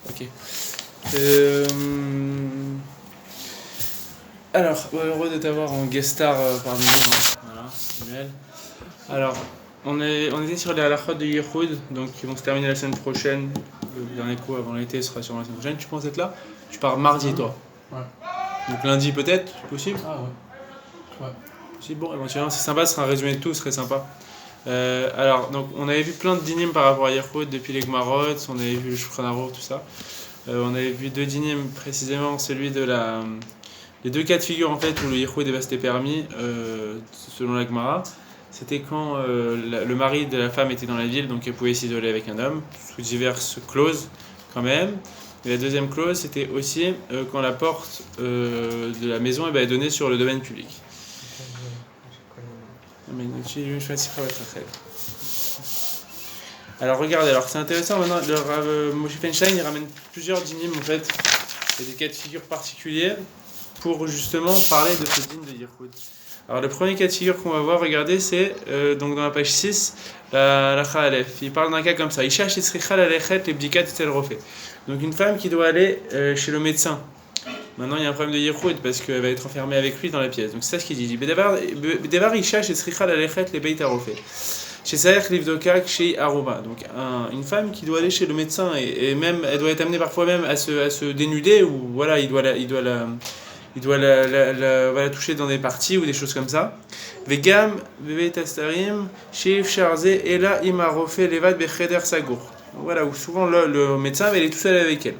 Ok. Alors, heureux de t'avoir en guest star parmi nous. Hein. Voilà, Samuel. Alors, on était sur les halakhot de Yehoud, donc qui vont se terminer la semaine prochaine. Le dernier cours avant l'été sera sur la semaine prochaine. Tu penses être là? Tu pars mardi, toi. Ouais. Donc lundi peut-être, possible? Ah ouais. Ouais. Possible, bon, éventuellement, c'est sympa, ce sera un résumé de tout, ce serait sympa. Alors, donc, on avait vu plein de dynimes par rapport à Yehoud depuis les Gmarot, on avait vu le Shulchan Aruch, tout ça. On avait vu deux dynimes, précisément celui de les deux cas de figure en fait où le Yehoud c'était permis, selon la Gemara. C'était quand le mari de la femme était dans la ville, donc elle pouvait s'isoler avec un homme, sous diverses clauses quand même. Et la deuxième clause, c'était aussi quand la porte de la maison est donnée sur le domaine public. Alors regardez, alors c'est intéressant maintenant, le Rav Moshe Feinstein il ramène plusieurs dynimes en fait, et des cas de figure particuliers pour justement parler de ce dîme de Yehoud. Alors le premier cas de figure qu'on va voir, regardez, c'est donc dans la page 6, la Khalef. Il parle d'un cas comme ça. Isha shesricha lalechet lebdikat etel rofe. Donc une femme qui doit aller chez le médecin. Maintenant il y a un problème de Yehoud parce qu'elle va être enfermée avec lui dans la pièce. Donc c'est ça ce qu'il dit. Bedavar isha shesricha lalechet lebeit rofe. Chez Saher Livdokak, chez Aruba. Donc une femme qui doit aller chez le médecin et même elle doit être amenée parfois même à se dénuder ou voilà il doit la toucher dans des parties ou des choses comme ça. Vegam bebet astarim sheif sharze ela imarofe levad becheder sagour. Voilà où souvent le médecin il est tout seul avec elle.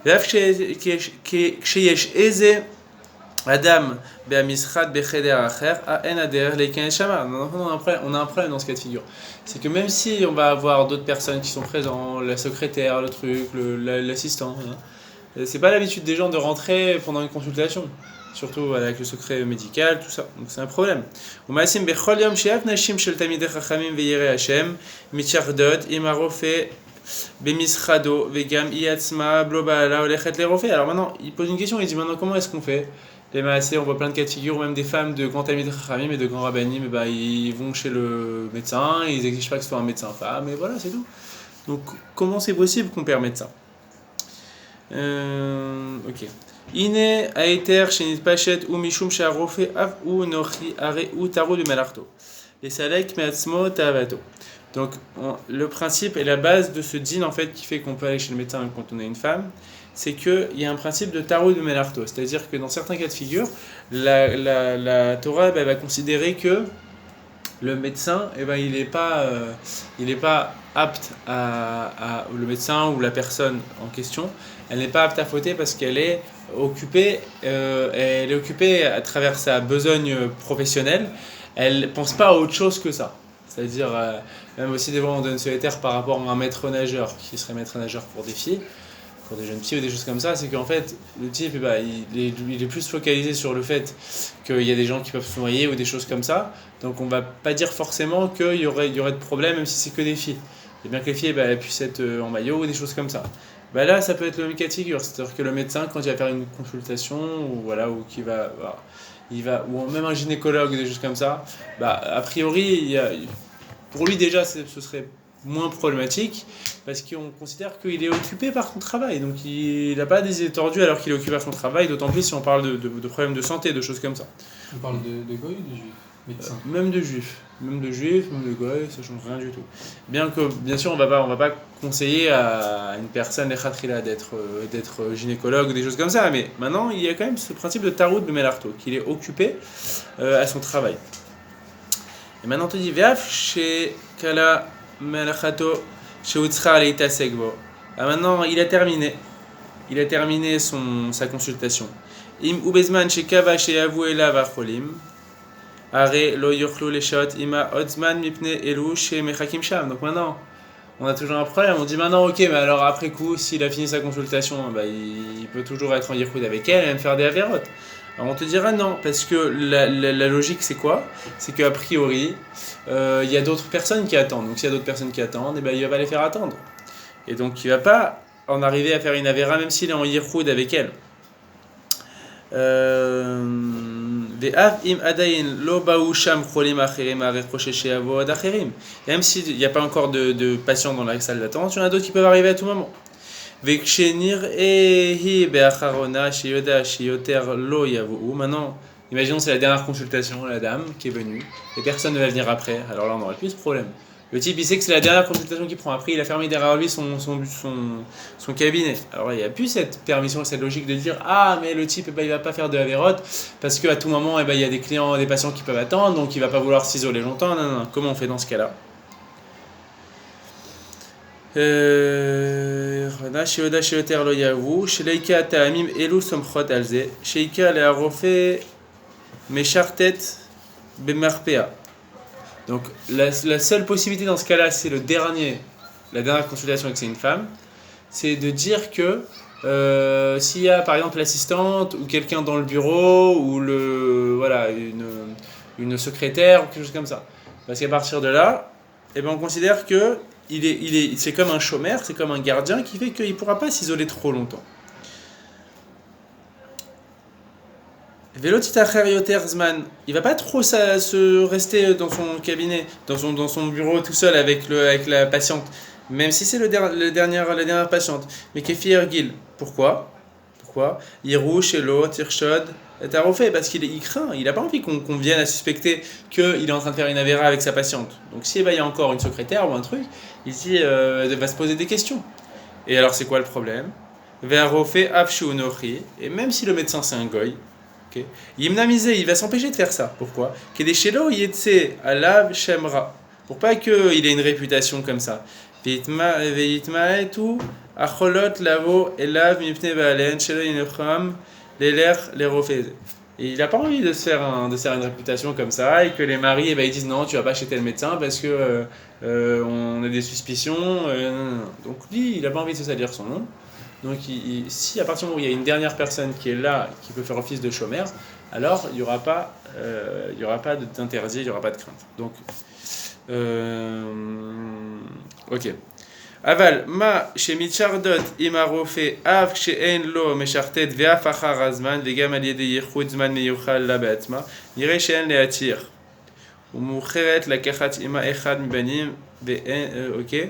Laf sheyesh eze Adam be'amisrad becheder acher a en ader leiken shamar. On a un problème dans ce cas de figure. C'est que même si on va avoir d'autres personnes qui sont présentes, la secrétaire, le truc, l'assistant, c'est pas l'habitude des gens de rentrer pendant une consultation, surtout avec le secret médical, tout ça. Donc c'est un problème. Umasim bechol yom she'af nashim shel tamidei chachamim veyirei Hashem mitchardot imarofe bemisrado vegam iatzma blobala olechet lerofe. Alors maintenant, il pose une question, il dit maintenant comment est-ce qu'on fait? Les maasés, on voit plein de cas de figure, même des femmes de grands tamidei chachamim et de grands rabbanim, ils vont chez le médecin, ils exigent pas que ce soit un médecin femme, et voilà, c'est tout. Donc comment c'est possible qu'on permette ça? Ok. Ine aeter shenit pachet ou mishum sharofe av ou nochi are ou taro de melarto. Les salek meatzmo tavato. Donc le principe et la base de ce din en fait qui fait qu'on peut aller chez le médecin quand on est une femme, c'est qu'il y a un principe de taro de melarto. C'est-à-dire que dans certains cas de figure, la Torah va considérer que le médecin, il n'est pas apte le médecin ou la personne en question, elle n'est pas apte à fauter parce qu'elle est occupée, à travers sa besogne professionnelle. Elle pense pas à autre chose que ça. C'est-à-dire, même aussi des fois on donne solitaire par rapport à un maître nageur qui serait maître nageur pour des filles, pour des jeunes filles ou des choses comme ça, c'est qu'en fait le type il est plus focalisé sur le fait qu'il y a des gens qui peuvent se noyer ou des choses comme ça, donc on va pas dire forcément qu'il y aurait de problème même si c'est que des filles. Et bien que les filles elles puissent être en maillot ou des choses comme ça. Là ça peut être le même cas de figure, c'est-à-dire que le médecin quand il va faire une consultation ou ou même un gynécologue ou des choses comme ça, a priori pour lui déjà ce serait moins problématique parce qu'on considère qu'il est occupé par son travail, donc il n'a pas des idées tordues alors qu'il est occupé par son travail, d'autant plus si on parle de problèmes de santé, de choses comme ça. On parle de goy ou de juif? Médecin. Même de juifs, même de goy, ça change rien du tout. Bien sûr on va pas conseiller à une personne d'être gynécologue ou des choses comme ça, mais maintenant il y a quand même ce principe de tarout de melarto, qu'il est occupé à son travail. Et maintenant tu dis Veaf chez Kala Malachato chez Utsra Leita Segbo. Maintenant il a terminé sa consultation. Im ubezman chez Kava chez Avuela Vacholim. Are lo yochlu leshot ima odzman mipne elu chez Mechakim Sham. Donc maintenant on a toujours un problème. On dit maintenant ok, mais alors après coup s'il a fini sa consultation, il peut toujours être en yichud avec elle et même faire des avérotes. Alors on te dira non, parce que la logique c'est quoi? C'est qu'a priori, il y a d'autres personnes qui attendent. Donc s'il y a d'autres personnes qui attendent, il va pas les faire attendre. Et donc il va pas en arriver à faire une avéra même s'il est en yichud avec elle. Même s'il n'y a pas encore de patients dans la salle d'attente, il y en a d'autres qui peuvent arriver à tout moment. Vekshenir ehi be'acharona sheyoda sheyoter lo yavou. Maintenant, imaginons c'est la dernière consultation, la dame qui est venue, et personne ne va venir après. Alors là, on n'aurait plus ce problème. Le type, il sait que c'est la dernière consultation qu'il prend. Après, il a fermé derrière lui son cabinet. Alors là, il n'y a plus cette permission, cette logique de dire ah, mais le type, il va pas faire de Averot parce qu'à tout moment, il y a des clients, des patients qui peuvent attendre, donc il va pas vouloir s'isoler longtemps. Non, non, non. Comment on fait dans ce cas-là? Shioda Shioter lo yavu, Sheika Ta'amim Elu Somchot Alze, Sheika le Arofe Meshartet Bemarpea. Donc la seule possibilité dans ce cas-là, c'est la dernière consultation avec une femme, c'est de dire que s'il y a par exemple l'assistante ou quelqu'un dans le bureau ou une secrétaire ou quelque chose comme ça. Parce qu'à partir de là, on considère que c'est comme un chômeur, c'est comme un gardien qui fait qu'il ne pourra pas s'isoler trop longtemps. Il va pas trop se rester dans son cabinet, dans son bureau tout seul avec la patiente, même si c'est la dernière patiente. Mais Kefir Gil, pourquoi Yirou, Shelo, Tirshod, Tarofé, parce qu'il craint, il n'a pas envie qu'on vienne à suspecter qu'il est en train de faire une avéra avec sa patiente. Donc s'il y a encore une secrétaire ou un truc, ici, elle va se poser des questions. Et alors c'est quoi le problème? Ve'arofé Afshu Nochi, et même si le médecin c'est un goy, Yimnamisé, il va s'empêcher de faire ça. Pourquoi? Kedeshelo yetse alav shemra. Pour pas qu'il ait une réputation comme ça. Veitma et tout. Acholot lavo elav mipne balen shelo yinecham leler lerofez. Et il n'a pas envie de se faire une réputation comme ça et que les maris ils disent non, tu vas pas chez tel médecin parce que on a des suspicions. Non. Donc lui, il n'a pas envie de se salir son nom. Donc si à partir du moment où il y a une dernière personne qui est là, qui peut faire office de chômeur, alors il n'y aura pas d'interdit, il n'y aura pas de crainte. Donc, ok. Aval, ma chez Michardot imarofe av she'en lo meshartet ve'af achar azman ve'gam al yedei yichud zman meyuchal la be'atzma nirei she'en le'atir ומאוחרת לקחת עמה אחד מבנים ok.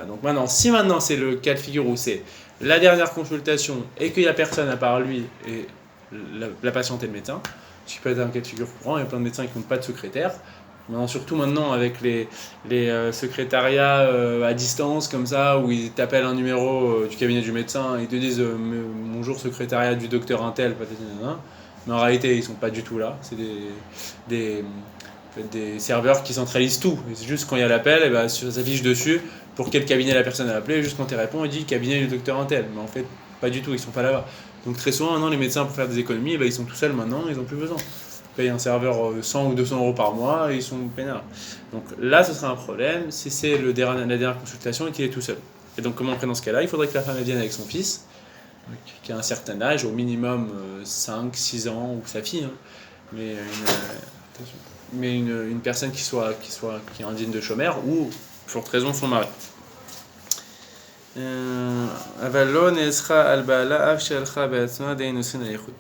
Donc maintenant, si maintenant c'est le cas de figure où c'est la dernière consultation et qu'il n'y a personne à part lui et la patiente et le médecin, ce qui peut être un cas de figure courant, il y a plein de médecins qui n'ont pas de secrétaire. Surtout maintenant avec les secrétariats à distance comme ça, où ils t'appellent un numéro du cabinet du médecin et ils te disent bonjour secrétariat du docteur Intel, peut-être, mais en réalité ils ne sont pas du tout là, c'est des serveurs qui centralisent tout. Et c'est juste quand il y a l'appel, ça s'affiche dessus pour quel cabinet la personne a appelé. Juste quand tu réponds, il dit cabinet du docteur Intel. Mais en fait, pas du tout, ils sont pas là-bas. Donc très souvent, maintenant, les médecins, pour faire des économies, ils sont tout seuls maintenant, ils n'ont plus besoin. Ils payent un serveur 100 ou 200 euros par mois et ils sont peinards. Donc là, ce sera un problème si c'est la dernière consultation et qu'il est tout seul. Et donc, comment on fait dans ce cas-là? Il faudrait que la femme vienne avec son fils, qui a un certain âge, au minimum 5, 6 ans, ou sa fille. Mais une personne qui est indigne de chômeur ou, pour toute raison, son mari.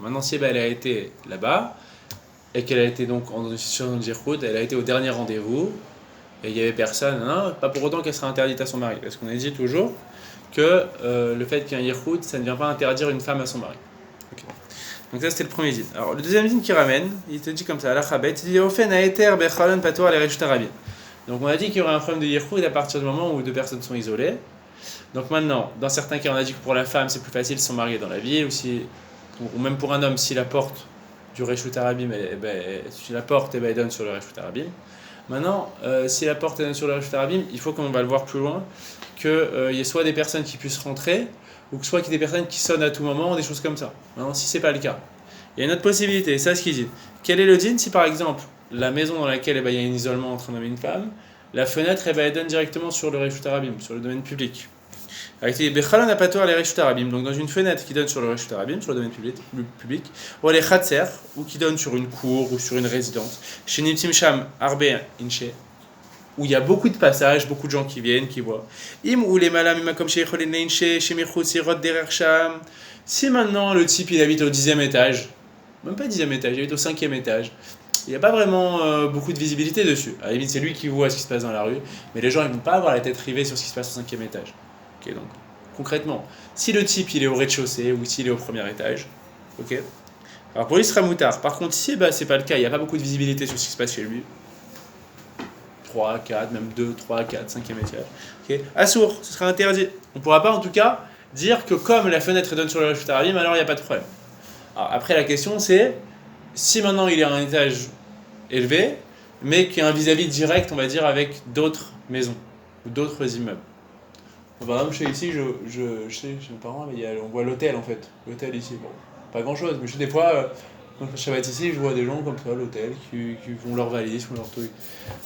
Maintenant, si elle a été là-bas et qu'elle a été donc dans une situation de jiroud, elle a été au dernier rendez-vous et il n'y avait personne, pas pour autant qu'elle sera interdite à son mari. Parce qu'on a dit toujours que le fait qu'il y ait un jiroud, ça ne vient pas interdire une femme à son mari. Okay. Donc ça c'était le premier din. Alors le deuxième din qui ramène, il te dit comme ça, il dit Ofen aeter bechalon patoar les reshut arabim. Donc on a dit qu'il y aurait un problème de yichud à partir du moment où deux personnes sont isolées. Donc maintenant, dans certains cas on a dit que pour la femme c'est plus facile si son mari est dans la ville, ou même pour un homme si la porte du reshut arabim, si la porte elle donne sur le reshut arabim. Maintenant, si la porte elle donne sur le reshut arabim, il faut qu'on va le voir plus loin, qu'il y ait soit des personnes qui puissent rentrer, ou que soit qu'il y ait des personnes qui sonnent à tout moment, des choses comme ça. Maintenant, si c'est pas le cas, il y a une autre possibilité, c'est ce qu'il dit. Quel est le din si par exemple, la maison dans laquelle il y a un isolement entre un homme et une femme, la fenêtre elle donne directement sur le reshut arabim, sur le domaine public. Donc dans une fenêtre qui donne sur le reshut arabim, sur le domaine public, ou les khatser, ou qui donne sur une cour ou sur une résidence, chez Nimtim Sham Arbe Inche, où il y a beaucoup de passages, beaucoup de gens qui viennent, qui voient. Im ou les malam comme chez Sirot Derer Sham. Si maintenant le type il habite au 10e étage, même pas 10e étage, il habite au 5e étage, il n'y a pas vraiment beaucoup de visibilité dessus. À la limite, c'est lui qui voit ce qui se passe dans la rue, mais les gens ils vont pas avoir la tête rivée sur ce qui se passe au 5e étage. Ok, donc concrètement, si le type il est au rez-de-chaussée ou s'il est au premier étage, ok. Alors pour lui, ce sera moutard. Par contre, ici, c'est pas le cas. Il n'y a pas beaucoup de visibilité sur ce qui se passe chez lui. 3, 4, même 2, 3, 4, 5e étage. Okay. Assour, ce sera interdit. On ne pourra pas en tout cas dire que comme la fenêtre donne sur le Reshut Arabim, alors il n'y a pas de problème. Alors, après la question c'est, si maintenant il est à un étage élevé, mais qu'il y a un vis-à-vis direct, on va dire, avec d'autres maisons ou d'autres immeubles. Bon, par exemple, ici, je sais, chez mes parents, on voit l'hôtel en fait. L'hôtel ici, bon, pas grand-chose, mais je sais des fois, quand je Shabbat ici, je vois des gens comme ça à l'hôtel qui font leur valise, font leur truc.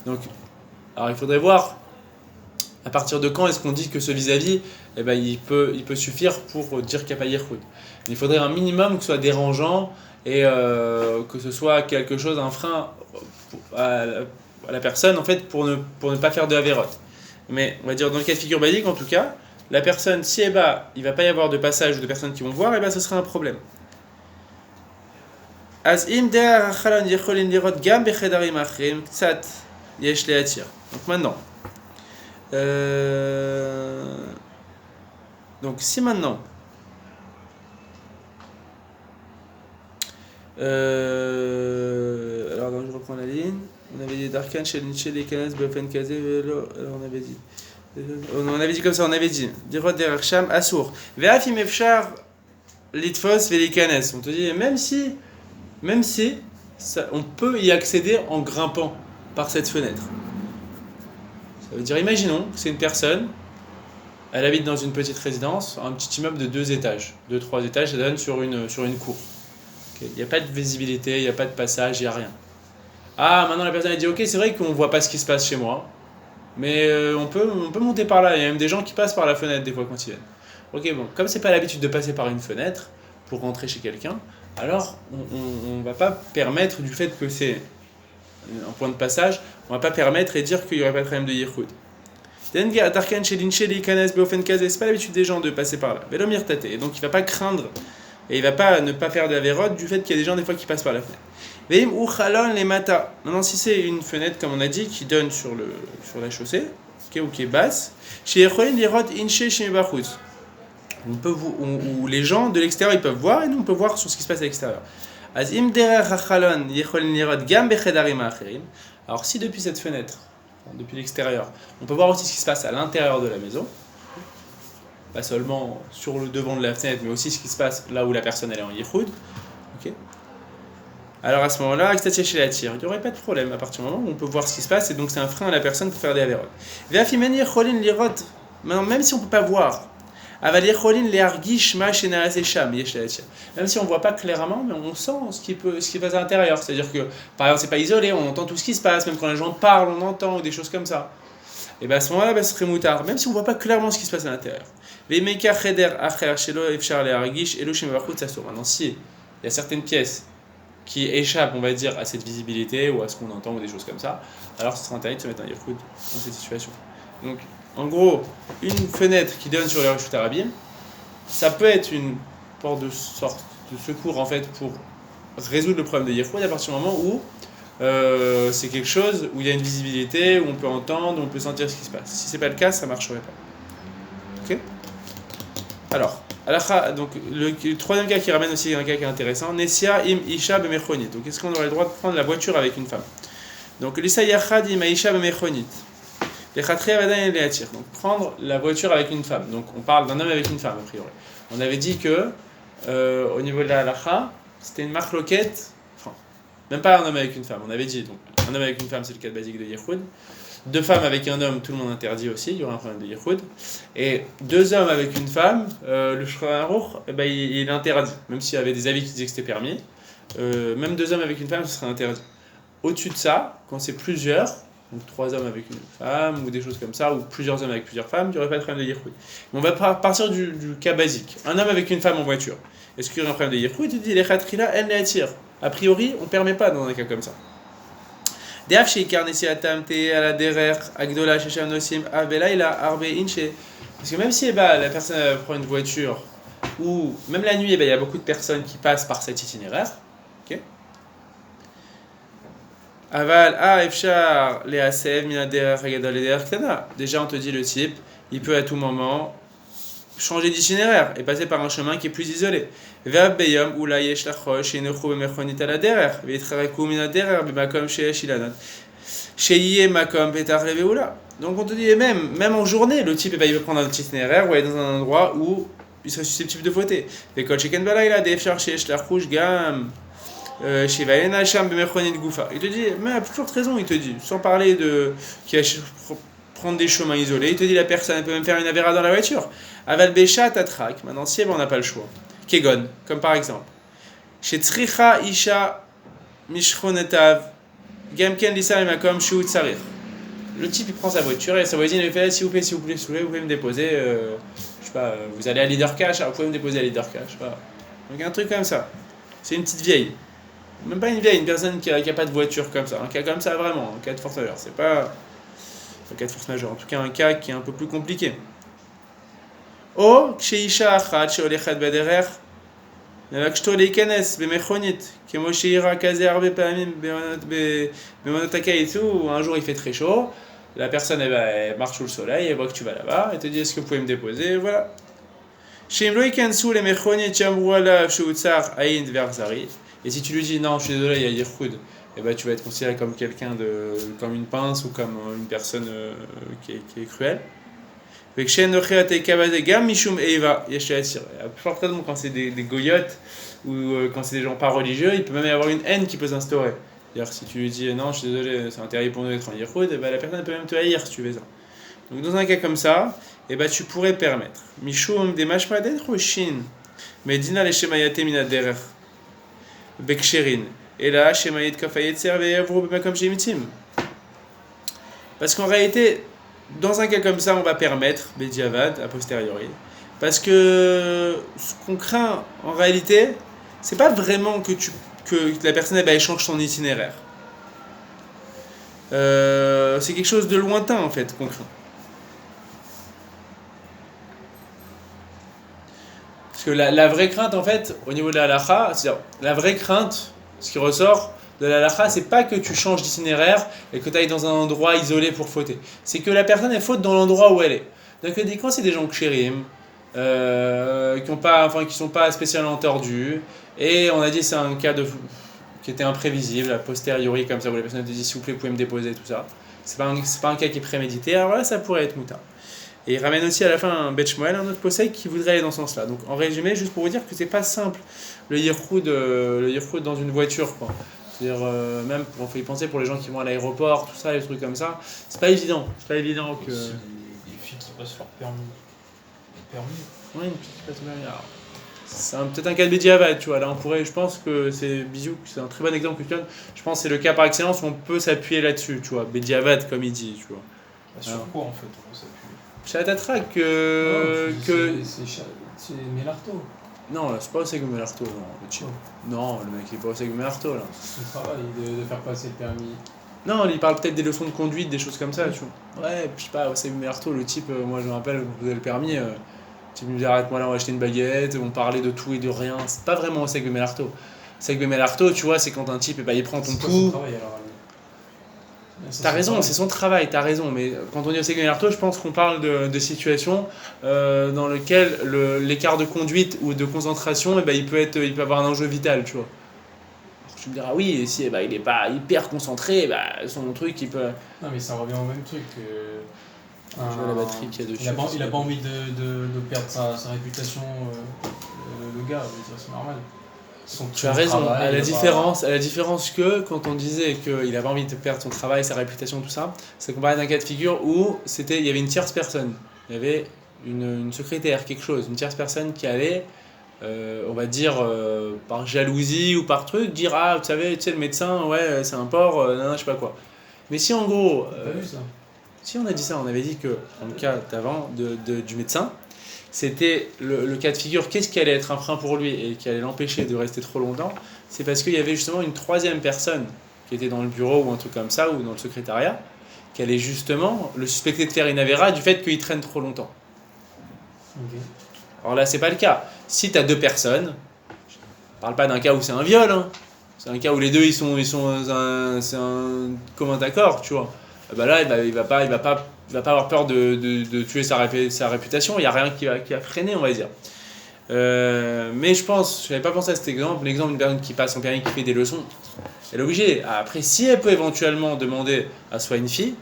Donc, alors il faudrait voir à partir de quand est-ce qu'on dit que ce vis-à-vis, il peut suffire pour dire qu'il n'y a pas Yirkoud. Il faudrait un minimum que ce soit dérangeant et que ce soit quelque chose, un frein à la personne en fait pour ne pas faire de Averot. Mais on va dire dans le cas de figure basique en tout cas, la personne, si il va pas y avoir de passage ou de personnes qui vont voir, ce sera un problème. Donc maintenant, donc si maintenant, alors je reprends la ligne, on avait dit Darkan chez les Kanas Befen Kazé, on avait dit comme ça, on avait dit Dirot Deracham Assour, Ve'afim Efchar Litfos Velikanes. On te dit même si ça, on peut y accéder en grimpant par cette fenêtre. Ça veut dire, imaginons que c'est une personne, elle habite dans une petite résidence, un petit immeuble de 2 étages, 2-3 étages, ça donne sur une cour. Okay. Il n'y a pas de visibilité, il n'y a pas de passage, il n'y a rien. Ah, maintenant la personne a dit, ok, c'est vrai qu'on ne voit pas ce qui se passe chez moi, mais on peut monter par là, il y a même des gens qui passent par la fenêtre des fois quand ils viennent. Ok, bon, comme c'est pas l'habitude de passer par une fenêtre pour rentrer chez quelqu'un, alors on ne va pas permettre, du fait que c'est un point de passage, on va pas permettre et dire qu'il n'y aurait pas de problème de Yirkoud. C'est pas l'habitude des gens de passer par là. Et donc il va pas craindre et il va pas ne pas faire de Averot du fait qu'il y a des gens des fois qui passent par la fenêtre. Maintenant si c'est une fenêtre comme on a dit qui donne sur la chaussée, ou qui est basse, où les gens de l'extérieur ils peuvent voir et nous on peut voir sur ce qui se passe à l'extérieur. Alors si depuis cette fenêtre, depuis l'extérieur, on peut voir aussi ce qui se passe à l'intérieur de la maison, pas seulement sur le devant de la fenêtre, mais aussi ce qui se passe là où la personne elle est en Yichoud, okay. Alors à ce moment-là, il n'y aurait pas de problème à partir du moment où on peut voir ce qui se passe et donc c'est un frein à la personne pour faire des avérotes. Maintenant, même si on ne peut pas voir, même si on ne voit pas clairement, mais on sent ce qui passe à l'intérieur. C'est-à-dire que, par exemple, c'est pas isolé, on entend tout ce qui se passe, même quand les gens parlent, on entend, ou des choses comme ça. Et bien à ce moment-là, ce serait moutard, même si on ne voit pas clairement ce qui se passe à l'intérieur. Maintenant, si il y a certaines pièces qui échappent, on va dire, à cette visibilité, ou à ce qu'on entend, ou des choses comme ça, alors ce sera interdit de se mettre un Yirkoud dans cette situation. Donc, en gros, une fenêtre qui donne sur les Reshut Arabim, ça peut être une porte de sorte de secours en fait pour résoudre le problème de Yirkoud à partir du moment où c'est quelque chose où il y a une visibilité, où on peut entendre, où on peut sentir ce qui se passe. Si c'est pas le cas, ça marcherait pas. Ok ? Alors, donc le troisième cas qui ramène aussi un cas qui est intéressant, Nessia im Isha b'mechonit. Donc est-ce qu'on aurait le droit de prendre la voiture avec une femme ? Donc l'Issa yachad im Isha b'mechonit. Donc prendre la voiture avec une femme. Donc on parle d'un homme avec une femme a priori. On avait dit que au niveau de la halakha, c'était une marloquette, enfin même pas un homme avec une femme. On avait dit donc un homme avec une femme c'est le cas basique de Yichoud. 2 femmes avec un homme, tout le monde interdit aussi, il y aura un problème de Yichoud. Et 2 hommes avec une femme, le Shulchan Aruch, il est interdit. Même s'il y avait des avis qui disaient que c'était permis, même 2 hommes avec une femme, ce serait interdit. Au-dessus de ça, quand c'est plusieurs, donc 3 hommes avec une femme, ou des choses comme ça, ou plusieurs hommes avec plusieurs femmes, il n'y aurait pas de problème de Yichoud. On va partir du cas basique. Un homme avec une femme en voiture. Est-ce qu'il y aurait un problème de Yichoud ? Il dit les khatrila, elle l'attire. A priori, on ne permet pas dans un cas comme ça. Parce que même si la personne prend une voiture, ou même la nuit, il y a beaucoup de personnes qui passent par cet itinéraire, okay. Aval, efshar, les asev, minader, regadol, les ktana. Déjà, on te dit le type, il peut à tout moment changer d'itinéraire et passer par un chemin qui est plus isolé. Ve'ab beyom, oula yesh lachosh, enochu b'mechonit ala derer, ve'itchareku minaderer, b'makom sheyesh ilanot. Sheyye makom petar leveoula. Donc on te dit, même en journée, le type il va prendre un petit itinéraire ou aller dans un endroit où il serait susceptible de fauter. Ve'kol sheken balayla, de'efshar sheyesh lachosh gam. Il te dit, mais a toujours raison, il te dit, sans parler de qui va prendre des chemins isolés, il te dit la personne peut même faire une avéra dans la voiture. Aval besha tatrak, maintenant si on n'a pas le choix. Kegon, comme par exemple. Chez Tsricha Isha Mishchonetav, Gamken Lisa Makom Shu Tsarir. Le type il prend sa voiture et sa voisine lui fait s'il vous plaît, vous pouvez me déposer, je sais pas, vous allez à Leader Cash, vous pouvez me déposer à Leader Cash. Voilà. Donc un truc comme ça. C'est une petite vieille. Même pas une vieille, une personne qui a pas de voiture comme ça. Un cas comme ça vraiment, un cas de force majeure. C'est pas un cas de force majeure, en tout cas un cas qui est un peu plus compliqué. Oh, chez Isha Achat, chez Olechat Baderer, Navakshto Leikenes, Bemechonit, Kemo Sheira Kazer Bepamim, Bemonotaka et tout, un jour il fait très chaud, la personne elle marche sous le soleil, elle voit que tu vas là-bas, elle te dit est-ce que vous pouvez me déposer, voilà. Chez Imlo Ikensu, les Mechonit, Chamrouala, Shoutsar, Aïn, Verzari. Et si tu lui dis non, je suis désolé, il y a Yirkoud, et ben tu vas être considéré comme quelqu'un comme une pince ou comme une personne qui est cruelle. Quand c'est des goyotes ou quand c'est des gens pas religieux, il peut même y avoir une haine qui peut s'instaurer. C'est-à-dire si tu lui dis non, je suis désolé, c'est interdit pour nous d'être en Yirkoud, et ben la personne peut même te haïr si tu fais ça. Donc dans un cas comme ça, et ben tu pourrais permettre. Mishum des mashmadet rushin, medina les shemayate minaderer. Beksherin. Et là, Shemayit Kafayetzer Veyavro Bemakom Shemitim. Parce qu'en réalité, dans un cas comme ça, on va permettre Bediavad a posteriori. Parce que ce qu'on craint en réalité, c'est pas vraiment que la personne elle change son itinéraire. C'est quelque chose de lointain en fait qu'on craint. Parce que la vraie crainte, en fait, au niveau de la halakha, c'est-à-dire la vraie crainte, ce qui ressort de la halakha, c'est pas que tu changes d'itinéraire et que tu ailles dans un endroit isolé pour fauter. C'est que la personne elle faute dans l'endroit où elle est. Donc quand c'est des gens kshérim, qui sont pas spécialement tordus, et on a dit c'est un cas qui était imprévisible, a posteriori comme ça, où la personne te dit s'il vous plaît, vous pouvez me déposer, tout ça. C'est pas un cas qui est prémédité, alors là ça pourrait être mouta. Et il ramène aussi à la fin un Bet Shmuel, un autre posek qui voudrait aller dans ce sens-là. Donc en résumé, juste pour vous dire que c'est pas simple le yirkoud dans une voiture, quoi. C'est-à-dire même pour y penser pour les gens qui vont à l'aéroport, tout ça, les trucs comme ça, c'est pas évident. C'est pas évident que. C'est des filles qui passent leur permis. Oui, une petite qui passe le permis. Alors, c'est peut-être un cas de Bediavad, tu vois. Là, je pense que c'est Bisou, c'est un très bon exemple que tu donnes. Je pense que c'est le cas par excellence où on peut s'appuyer là-dessus, tu vois. Bediavad, comme il dit, tu vois. Sur quoi en fait on peut s'appuyer? Chatatrak c'est Mélarto. Non, c'est pas Oseg Melarto, non. Non, le mec il est pas Oseg Melarto là. C'est son travail de faire passer le permis. Non, il parle peut-être des leçons de conduite, des choses comme ça, tu vois. Ouais, je sais pas, Oseg Melarto, le type, moi je me rappelle, vous avez le permis, le type me dit arrête-moi là, on va acheter une baguette, on parlait de tout et de rien. C'est pas vraiment Oseg Melarto. Oseg Melarto, tu vois, c'est quand un type, il prend ton pouls. T'as raison, c'est son travail, t'as raison, mais quand on dit Oseg Melarto, je pense qu'on parle de situations dans lesquelles l'écart de conduite ou de concentration, il peut avoir un enjeu vital, tu vois. Alors, tu me diras, oui, si il est pas hyper concentré, son truc, il peut... Non, mais ça revient au même truc. Je vois la batterie qu'il y a dessus. Il a pas envie de perdre sa réputation, le gars, je veux dire, c'est normal. Tu as raison, à la différence que quand on disait qu'il avait envie de perdre son travail, sa réputation, tout ça, c'est qu'on parlait d'un cas de figure où il y avait une tierce personne, il y avait une secrétaire, quelque chose, une tierce personne qui allait, on va dire, par jalousie ou par truc, dire ah, vous savez, tu sais, le médecin, ouais, c'est un porc, non, je sais pas quoi. Mais si en gros. T'as vu ça? Si on a dit ça, on avait dit que, dans le cas d'avant du médecin, c'était le cas de figure, qu'est-ce qui allait être un frein pour lui et qui allait l'empêcher de rester trop longtemps, c'est parce qu'il y avait justement une troisième personne qui était dans le bureau ou un truc comme ça, ou dans le secrétariat, qui allait justement le suspecter de faire une avéra du fait qu'il traîne trop longtemps. Okay. Alors là, c'est pas le cas. Si tu as deux personnes, je parle pas d'un cas où c'est un viol, hein, C'est un cas où les deux c'est un commun accord, tu vois. Bah là, il va pas avoir peur de tuer sa réputation. Il y a rien qui va freiner, on va dire. Mais je n'avais pas pensé à cet exemple. L'exemple d'une personne qui passe son permis, qui fait des leçons, elle est obligée. Après, si elle peut éventuellement demander à soit une fille,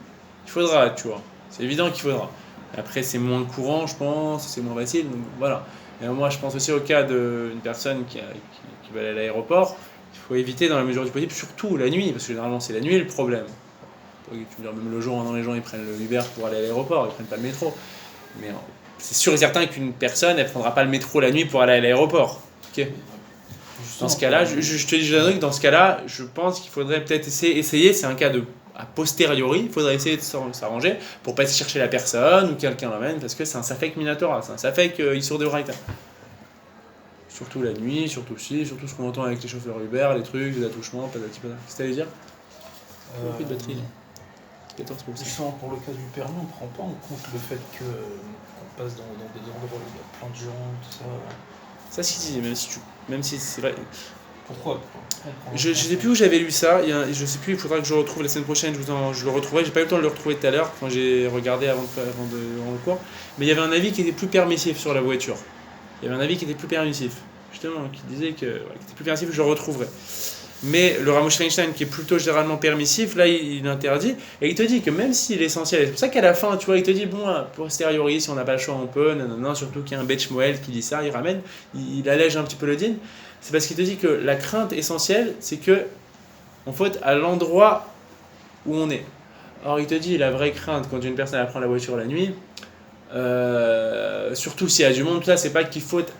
il faudra, tu vois. C'est évident qu'il faudra. Après, c'est moins courant, je pense, c'est moins facile, donc voilà. Et moi, je pense aussi au cas d'une personne qui va aller à l'aéroport. Il faut éviter dans la mesure du possible, surtout la nuit, parce que généralement c'est la nuit le problème. Tu veux dire, même le jour, les gens ils prennent le Uber pour aller à l'aéroport, ils prennent pas le métro. Mais c'est sûr et certain qu'une personne, elle prendra pas le métro la nuit pour aller à l'aéroport. Ok. Dans ce cas-là, je te dis un truc, dans ce cas-là, je pense qu'il faudrait peut-être essayer, c'est un cas a posteriori, il faudrait essayer de s'arranger pour pas essayer de chercher la personne ou quelqu'un l'amène, parce que c'est un safek minatora, c'est un safek issour de Braïta. Surtout la nuit, surtout ce qu'on entend avec les chauffeurs Uber, les trucs, les attouchements, patati patata. Qu'est-ce que t'allais dire? Plus de batterie là. 14%. Justement, pour le cas du permis, on ne prend pas en compte le fait qu'on passe dans des endroits où il y a plein de gens, tout ça. Ça, si, même si c'est vrai. Pourquoi? Je sais plus où j'avais lu ça, je sais plus, il faudra que je le retrouve la semaine prochaine, je le retrouverai, j'ai pas eu le temps de le retrouver tout à l'heure quand j'ai regardé avant le cours, mais il y avait un avis qui était plus permissif sur la voiture. Il y avait un avis qui était plus permissif, justement, qui disait que était plus permissif, je le retrouverai. Mais le Ramosh Feinstein, qui est plutôt généralement permissif, là il interdit, et il te dit que même si l'essentiel, c'est pour ça qu'à la fin, tu vois, il te dit, bon, posteriori, si on n'a pas le choix, on peut, non, surtout qu'il y a un Bech Moel qui dit ça, il ramène, il allège un petit peu le din. C'est parce qu'il te dit que la crainte essentielle, c'est que on faute à l'endroit où on est. Alors il te dit, la vraie crainte quand une personne prend la voiture la nuit, surtout s'il y a du monde, là c'est pas qu'il faute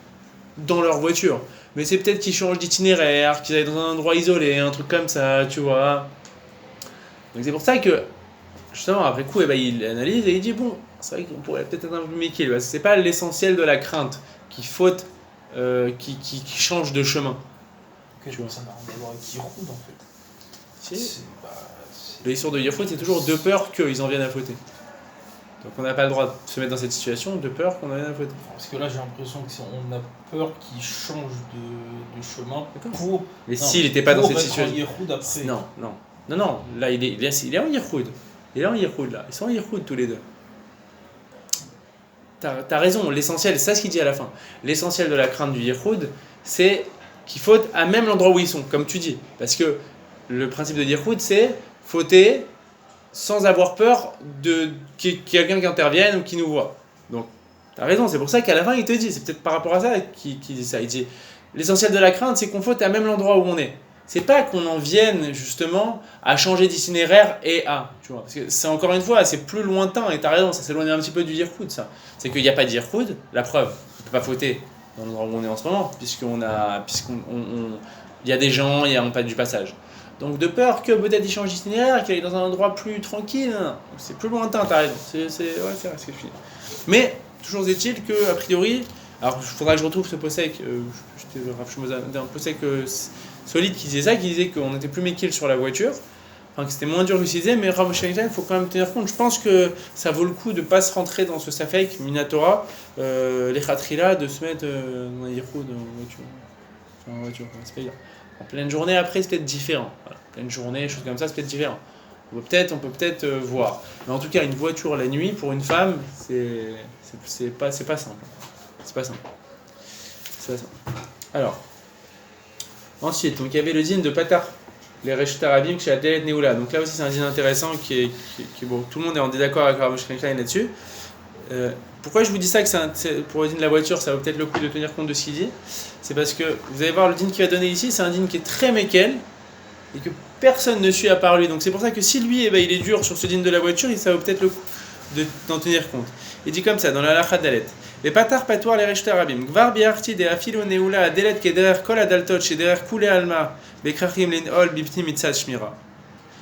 dans leur voiture, mais c'est peut-être qu'ils changent d'itinéraire, qu'ils aillent dans un endroit isolé, un truc comme ça, tu vois. Donc c'est pour ça que, justement, après coup, il analyse et il dit, bon, c'est vrai qu'on pourrait peut-être être un peu plus méquille, parce que c'est pas l'essentiel de la crainte qui faute. Qui change de chemin. Okay, tu vois, ça n'a rien à voir avec Yehoud en fait. Si. Le histoire de Yehoud, c'est toujours de peur qu'ils en viennent à fauter. Donc on n'a pas le droit de se mettre dans cette situation de peur qu'on en vienne à fauter. Parce que là j'ai l'impression qu'on a peur qu'il change de chemin pour. Mais s'il n'était pas dans cette situation. Après. Non. Là il est en Yehoud. Il est en Yehoud là. Ils sont en Yehoud tous les deux. T'as raison, l'essentiel, c'est ça ce qu'il dit à la fin. L'essentiel de la crainte du Yehoud, c'est qu'il faute à même l'endroit où ils sont, comme tu dis. Parce que le principe de Yehoud, c'est fauter sans avoir peur qu'il y ait quelqu'un qui intervienne ou qui nous voit. Donc, t'as raison, c'est pour ça qu'à la fin, il te dit, c'est peut-être par rapport à ça qu'il dit ça. Il dit, l'essentiel de la crainte, c'est qu'on faute à même l'endroit où on est. C'est pas qu'on en vienne justement à changer d'itinéraire tu vois, parce que c'est encore une fois, c'est plus lointain et t'as raison, ça s'éloigne un petit peu du Yehoud ça. C'est qu'il n'y a pas de Yehoud, la preuve, on peut pas fauter dans l'endroit où on est en ce moment, puisqu'il y a des gens, il y a pas du passage. Donc de peur que peut-être il change d'itinéraire, qu'il aille dans un endroit plus tranquille, c'est plus lointain, t'as raison, c'est vrai ce que je dis. Mais toujours est-il que a priori, alors il faudra que je retrouve ce possèque, un possèque solide qui disait ça, qui disait qu'on était plus méquille sur la voiture, enfin que c'était moins dur d'utiliser, mais Rav Shaitan, il faut quand même tenir compte. Je pense que ça vaut le coup de ne pas se rentrer dans ce safek, Minatora, les khatrila, de se mettre dans un Yehoud en voiture. C'est pas bien. En pleine journée, après, c'est peut-être différent. Voilà. Pleine journée, choses comme ça, c'est peut-être différent. On peut peut-être voir. Mais en tout cas, une voiture la nuit, pour une femme, c'est pas simple. C'est pas simple. Alors. Ensuite, donc il y avait le dîne de Patar, les Reshut Arabim chez Adelet Neoula. Donc là aussi, c'est un dîne intéressant qui bon, tout le monde est en désaccord avec Rav Shaitan là-dessus. Pourquoi je vous dis ça que pour le dîne de la voiture, ça vaut peut-être le coup de tenir compte de ce qu'il dit. C'est parce que vous allez voir le dîne qu'il va donner ici, c'est un dîne qui est très méquel et que personne ne suit à part lui. Donc c'est pour ça que si lui, il est dur sur ce dîne de la voiture, ça vaut peut-être le coup d'en tenir compte. Il dit comme ça dans la Halakha Dalet. Les patar patoir les Reshut Arabim. Gvar biarti de afilo neula adelet kederer kol adaltot shederer kule alma bekrachim linol bipni mitzat shmira.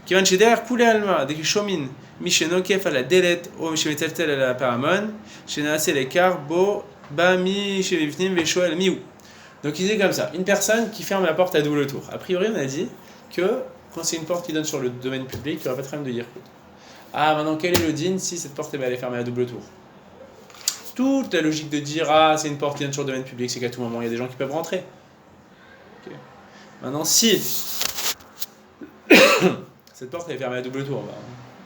Kivan shederer kule alma de shomin mi shenokef ala delet o mi shemeteltel ala paramon shenase lekar bo ba mi shevipnim veshoel miou. Donc il dit comme ça, une personne qui ferme la porte à double tour. A priori, on a dit que quand c'est une porte qui donne sur le domaine public, il n'y aura pas de problème de Yehoud. Maintenant, quel est le din si cette porte elle est fermée à double tour? Toute la logique de dire c'est une porte qui donne sur le domaine public, c'est qu'à tout moment il y a des gens qui peuvent rentrer. Okay. Maintenant, si Cette porte elle est fermée à double tour. Bah,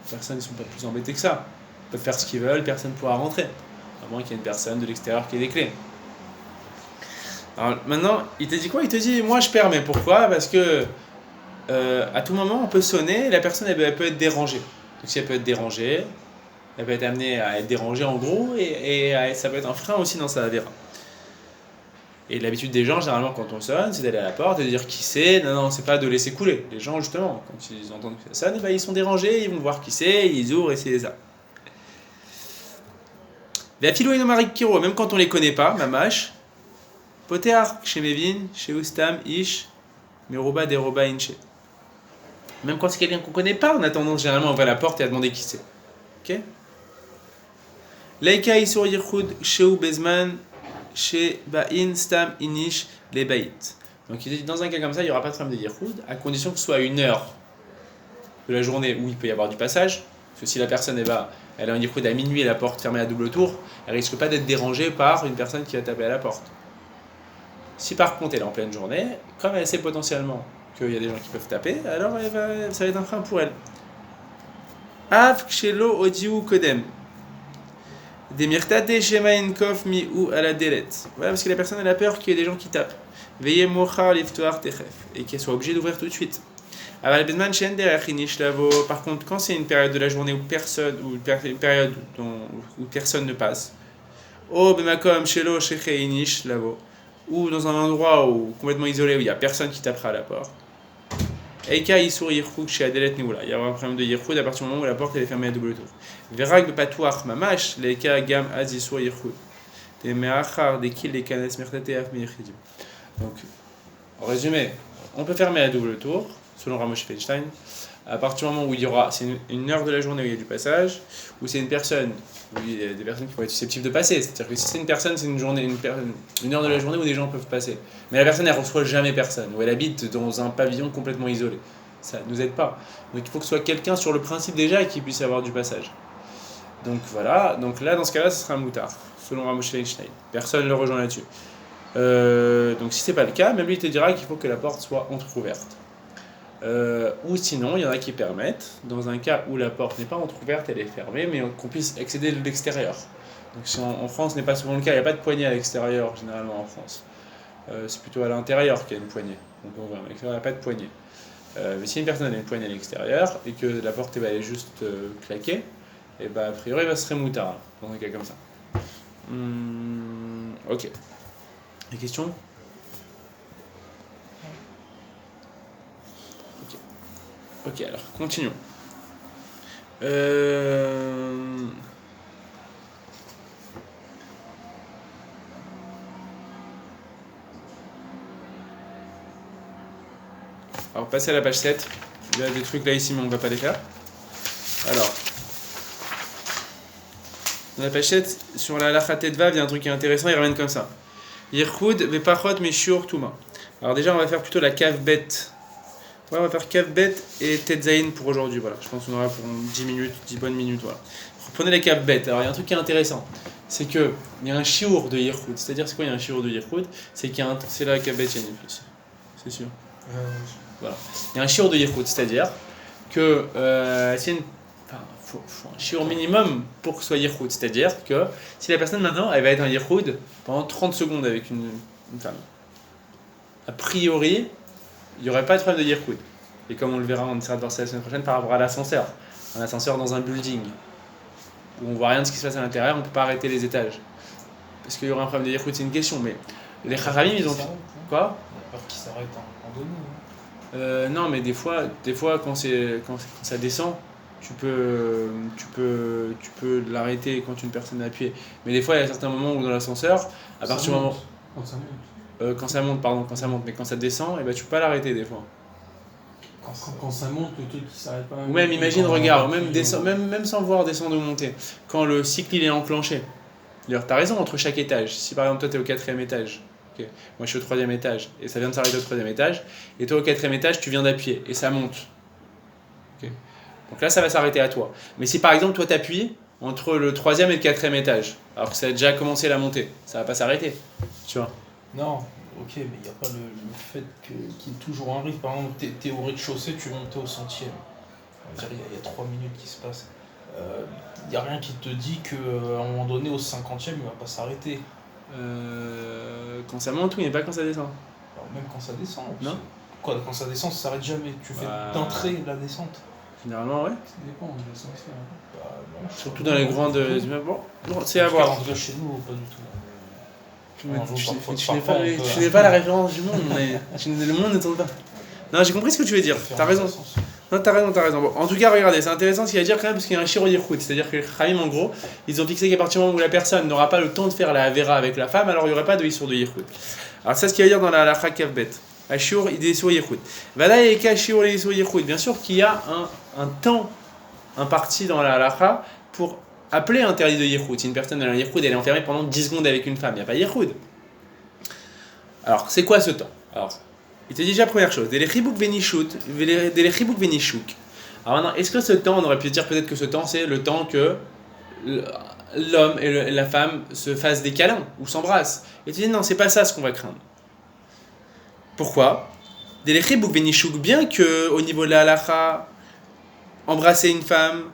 personne ne sont pas plus embêtés que ça. Ils peuvent faire ce qu'ils veulent, personne ne pourra rentrer. À moins qu'il y ait une personne de l'extérieur qui ait des clés. Alors maintenant, il te dit quoi? Il te dit, moi je permets. Pourquoi? Parce que à tout moment, on peut sonner, la personne elle peut être dérangée. Donc si elle peut être dérangée, elle peut être amenée à être dérangée en gros, et ça peut être un frein aussi dans sa avéra. Et l'habitude des gens, généralement, quand on sonne, c'est d'aller à la porte et de dire qui c'est. Non, c'est pas de laisser couler. Les gens, justement, quand ils entendent que ça sonne, eh ben, ils sont dérangés, ils vont voir qui c'est, ils ouvrent et c'est ça. La philo et Kiro, même quand on les connaît pas, mamash, potear, chez Mevin, chez Ustam, Ish, Meroba, Deroba, Inche. Même quand c'est quelqu'un qu'on connaît pas, on a tendance généralement à ouvrir la porte et à demander qui c'est. Ok? Laika Isur Yichud, Sheu Bezman, chez Ba'in, Stam, Inish, les Baït. Donc il dit dans un cas comme ça, il n'y aura pas de problème de Yichud, à condition que ce soit une heure de la journée où il peut y avoir du passage. Parce que si la personne elle a un Yichud à minuit et la porte fermée à double tour, elle risque pas d'être dérangée par une personne qui va taper à la porte. Si par contre elle est en pleine journée, comme elle sait potentiellement qu'il y a des gens qui peuvent taper, alors ça va être un frein pour elle. Av Kshelo Odiu Kodem. Demirtate Shemain Kof Mi ou à la délette. Voilà, parce que la personne elle a peur qu'il y ait des gens qui tapent. Veillez Mochar Liftoar Techef. Et qu'elle soit obligée d'ouvrir tout de suite. Aval Bezman Shen Derech Inish Lavo. Par contre, quand c'est une période de la journée où une période où personne ne passe. Oh Bemakom Shelo Sheche Inish Lavo. Ou dans un endroit complètement isolé où il n'y a personne qui tapera à la porte. Eika Isur Yirchud chez Adelet Neula. Il y aura un problème de Yirchud à partir du moment où la porte elle est fermée à double tour. Verag Patouach Mamash, Leika Gam Az Isur Yirchud. Des Meachar, des Kil, des Kanes Mertate Af Meirchidim. Donc, en résumé, on peut fermer à double tour, selon Ramosh Feinstein, à partir du moment où il y aura, c'est une heure de la journée où il y a du passage, ou c'est une personne, où il y a des personnes qui vont être susceptibles de passer. C'est-à-dire que si c'est une personne, c'est une heure de la journée où des gens peuvent passer. Mais la personne, elle ne reçoit jamais personne, ou elle habite dans un pavillon complètement isolé. Ça ne nous aide pas. Donc il faut que ce soit quelqu'un sur le principe déjà et qu'il puisse avoir du passage. Donc voilà, donc là, dans ce cas-là, ce sera un moutard, selon Ramosh Feinstein. Personne ne le rejoint là-dessus. Donc si c'est pas le cas, même lui il te dira qu'il faut que la porte soit entrouverte. Ou sinon, il y en a qui permettent, dans un cas où la porte n'est pas entrouverte, elle est fermée, mais qu'on puisse accéder de l'extérieur. Donc si en France, ce n'est pas souvent le cas, il n'y a pas de poignée à l'extérieur, généralement en France. C'est plutôt à l'intérieur qu'il y a une poignée. Donc on voit, à l'extérieur, il n'y a pas de poignée. Mais si une personne a une poignée à l'extérieur, et que la porte elle est juste claquée, et a priori, il va se remoutard, dans un cas comme ça. Ok. Des questions? Ok, alors, continuons. Alors, passez à la page 7. Il y a des trucs là ici, mais on ne va pas les faire. Alors, dans la page 7, sur la Lachatet Vav, il y a un truc qui est intéressant, il ramène comme ça. Yirchud vepachot meshur tuma. Alors déjà, on va faire plutôt la cave bête. Ouais, on va faire cave bête et Tetzaïn pour aujourd'hui. Voilà, je pense qu'on aura pour 10 minutes, 10 bonnes minutes. Voilà. Reprenez les caves bêtes. Alors, il y a un truc qui est intéressant. C'est qu'il y a un shiur de Yirchud. C'est-à-dire, c'est quoi, il y a un shiur de Yirchud? C'est qu'il y a c'est la cave bête, ici. C'est sûr. Voilà. Il y a un shiur de Yirchud. C'est-à-dire que c'est une. Faut un shiur minimum pour que ce soit Yirchud. C'est-à-dire que si la personne maintenant, elle va être un Yirchud pendant 30 secondes avec une femme, a priori, il n'y aurait pas de problème de Yirchud. Et comme on le verra, on essaiera de voir ça la semaine prochaine par rapport à l'ascenseur. Un ascenseur dans un building, où on voit rien de ce qui se passe à l'intérieur, on ne peut pas arrêter les étages. Parce qu'il y aura un problème de Yirchud, c'est une question. Mais les Chachamim, ils ont. Quoi? Il y a peur qu'il s'arrête en randonnée. Non, mais des fois quand ça descend, tu peux l'arrêter quand une personne est appuyée. Mais des fois, il y a certains moments où dans l'ascenseur, à partir du moment. Quand ça monte. Quand ça monte, mais quand ça descend, tu peux pas l'arrêter des fois. Quand ça monte, le truc qui s'arrête pas. Ou même, imagine, regarde, même sans voir descendre ou monter, quand le cycle il est enclenché. D'ailleurs, t'as raison entre chaque étage. Si par exemple toi t'es au 4e étage, okay. Moi je suis au 3e étage, et ça vient de s'arrêter au 3e étage, et toi au 4e étage tu viens d'appuyer, et ça monte. Okay. Donc là ça va s'arrêter à toi. Mais si par exemple toi t'appuies entre le 3e et le 4e étage, alors que ça a déjà commencé la montée, ça va pas s'arrêter. Tu vois? Non, ok, mais il n'y a pas le fait qu'il y ait toujours un risque. Par exemple, t'es au rez-de-chaussée, tu montes au 100e. Je veux dire, il y a 3 minutes qui se passent. Il n'y a rien qui te dit qu'à un moment donné, au 50e, il va pas s'arrêter. Quand ça monte, oui, mais pas quand ça descend. Alors, même quand ça descend. Non. Quoi, quand ça descend, ça s'arrête jamais. Tu fais d'entrée la descente. Généralement, ouais. Ça dépend, on descend aussi. Bah, non, Surtout dans les grandes immeubles. Bon, c'est à En tout cas, voir. en tout cas, chez nous, pas du tout. Tu Parfois, n'es pas la référence du monde, mais le monde ne tourne pas. Non, j'ai compris ce que tu veux dire. T'as raison. Non, t'as raison. Bon, en tout cas, regardez, c'est intéressant ce qu'il y a à dire quand même, parce qu'il y a un shiro yichud. C'est-à-dire que les Chaim, en gros, ils ont fixé qu'à partir du moment où la personne n'aura pas le temps de faire la Avera avec la femme, alors il n'y aurait pas de Issour de yichud. Alors, ça, ce qu'il y a à dire dans la halakha kavbet. Ashur, il est Issour yichud. Vada et Kashur, il est Issour yichud. Bien sûr qu'il y a un temps imparti dans la halakha pour appeler interdit de yichud. Si une personne a un yichud, elle est enfermée pendant 10 secondes avec une femme, il n'y a pas yichud. Alors, c'est quoi ce temps? Alors, il te dit déjà première chose, des chibuk venishuk. Alors maintenant, est-ce que ce temps, on aurait pu dire peut-être que ce temps, c'est le temps que l'homme et la femme se fassent des câlins ou s'embrassent? Et tu dis non, c'est pas ça ce qu'on va craindre. Pourquoi? Des chibuk venishuk, bien que au niveau de la halakha, embrasser une femme,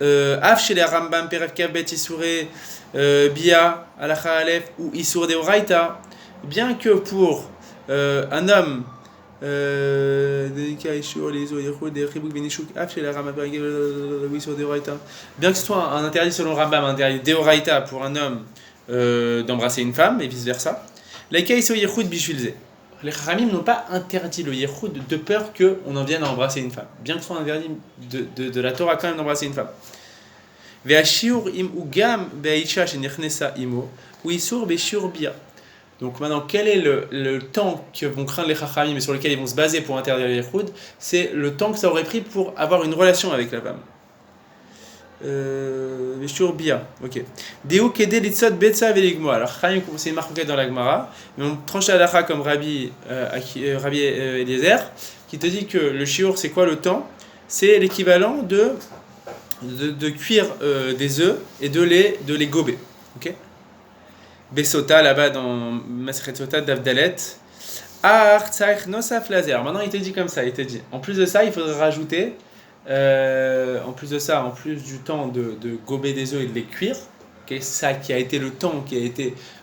af chez les Rambam Peref Kabet Isouré Bia halakha Aleph ou Isour de Oraita, bien que pour un homme, bien que ce soit un interdit selon Rambam, un interdit d'Eoraita pour un homme d'embrasser une femme et vice versa, les Chachamim n'ont pas interdit le yichud de peur qu'on en vienne à embrasser une femme, bien que ce soit interdit de la Torah quand même d'embrasser une femme. Donc maintenant, quel est le temps que vont craindre les Chachamim et sur lequel ils vont se baser pour interdire le yichud? C'est le temps que ça aurait pris pour avoir une relation avec la femme. Ok. Deu kede litzot betza veligmo. Alors, c'est une marque dans la Gemara, mais on tranche la halakha comme Rabbi Eliezer, qui te dit que le shiur, c'est quoi le temps? C'est l'équivalent de cuire des œufs et de les gober. Ok? Besota, là-bas dans Masechet Sota d'Avdalet. Maintenant, il te dit comme ça, il te dit, en plus de ça, il faudrait rajouter, en plus du temps de gober des œufs et de les cuire, okay, ça qui a été le temps,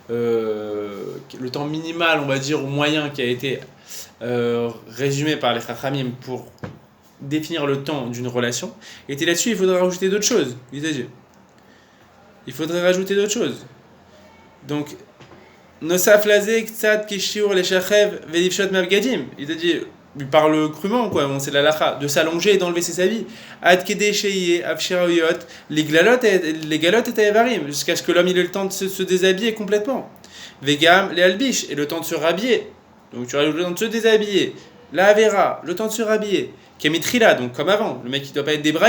le temps minimal, on va dire, ou moyen, qui a été résumé par les Chachamim pour définir le temps d'une relation. Et là-dessus, il faudrait rajouter d'autres choses. Il faudrait rajouter d'autres choses. Donc, Nosaf lazé ktsat kishiur les shachev velivshot mavgadim. Il te dit, il parle crûment, quoi, bon, c'est la lacha, de s'allonger et d'enlever ses habits. Ad kede sheye avshirauyot, les galottes et avarim, jusqu'à ce que l'homme ait le temps de se déshabiller complètement. Vegam, les albish, et le temps de se rhabiller. Donc, tu rajoutes le temps de se déshabiller. La avera, le temps de se rhabiller. Kemitrila, donc comme avant, le mec qui doit pas être débraillé.